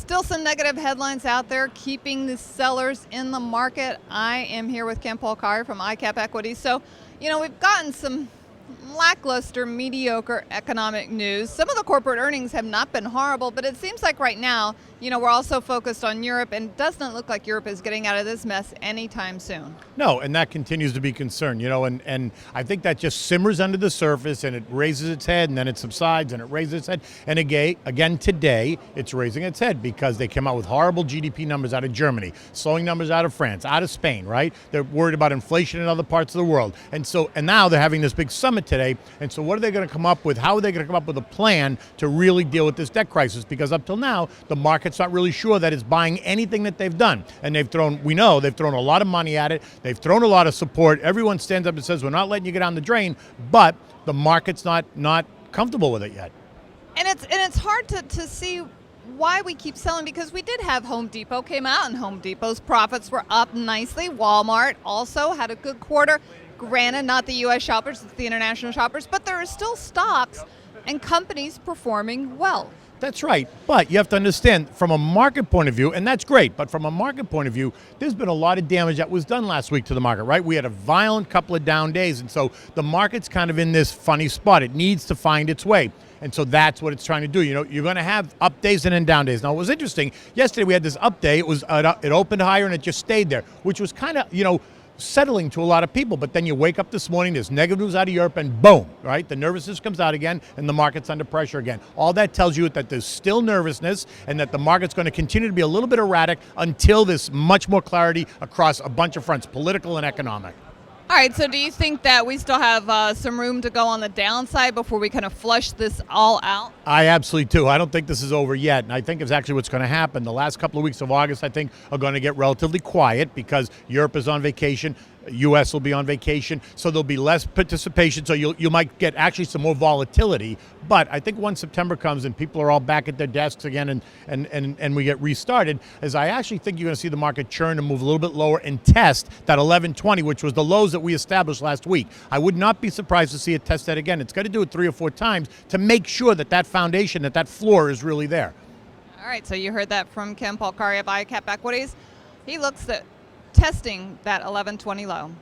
Still some negative headlines out there keeping the sellers in the market. I am here with Ken Polcari from iCap Equities. So, we've gotten some lackluster, mediocre economic news. Some of the corporate earnings have not been horrible, but it seems like right now, we're also focused on Europe, and it doesn't look like Europe is getting out of this mess anytime soon. No, and that continues to be concern, and I think that just simmers under the surface and it raises its head and then it subsides and it raises its head. And again today, it's raising its head because they came out with horrible GDP numbers out of Germany, slowing numbers out of France, out of Spain, right? They're worried about inflation in other parts of the world. And now they're having this big summit today. And so what are they going to come up with? How are they going to come up with a plan to really deal with this debt crisis? Because up till now, the market's not really sure that it's buying anything that they've done. And we know they've thrown a lot of money at it. They've thrown a lot of support. Everyone stands up and says, we're not letting you get down the drain, but the market's not comfortable with it yet. And it's hard to see why we keep selling, because we did have Home Depot came out, and Home Depot's profits were up nicely. Walmart also had a good quarter. Granted, not the U.S. shoppers, it's the international shoppers, but there are still stocks and companies performing well. That's right. But you have to understand, from a market point of view, and that's great, but from a market point of view, there's been a lot of damage that was done last week to the market, right? We had a violent couple of down days, and so the market's kind of in this funny spot. It needs to find its way. And so that's what it's trying to do. You're going to have up days and then down days. Now, it was interesting. Yesterday, we had this up day. It opened higher, and it just stayed there, which was kind of, settling to a lot of people. But then you wake up this morning, there's negative news out of Europe, and boom, right? The nervousness comes out again, and the market's under pressure again. All that tells you that there's still nervousness and that the market's going to continue to be a little bit erratic until there's much more clarity across a bunch of fronts, political and economic. All right, so do you think that we still have some room to go on the downside before we kind of flush this all out? I absolutely do. I don't think this is over yet, and I think it's actually what's going to happen. The last couple of weeks of August, I think, are going to get relatively quiet because Europe is on vacation. U.S. will be on vacation, so there'll be less participation, so you might get actually some more volatility. But I think once September comes and people are all back at their desks again and we get restarted, as I actually think you're going to see the market churn and move a little bit lower and test that 1120, which was the lows that we established last week. I would not be surprised to see it test that again. It's got to do it 3 or 4 times to make sure that foundation, that floor is really there. All right, so you heard that from Ken Polcari of iCap Equities. He looks at testing that 1120 low.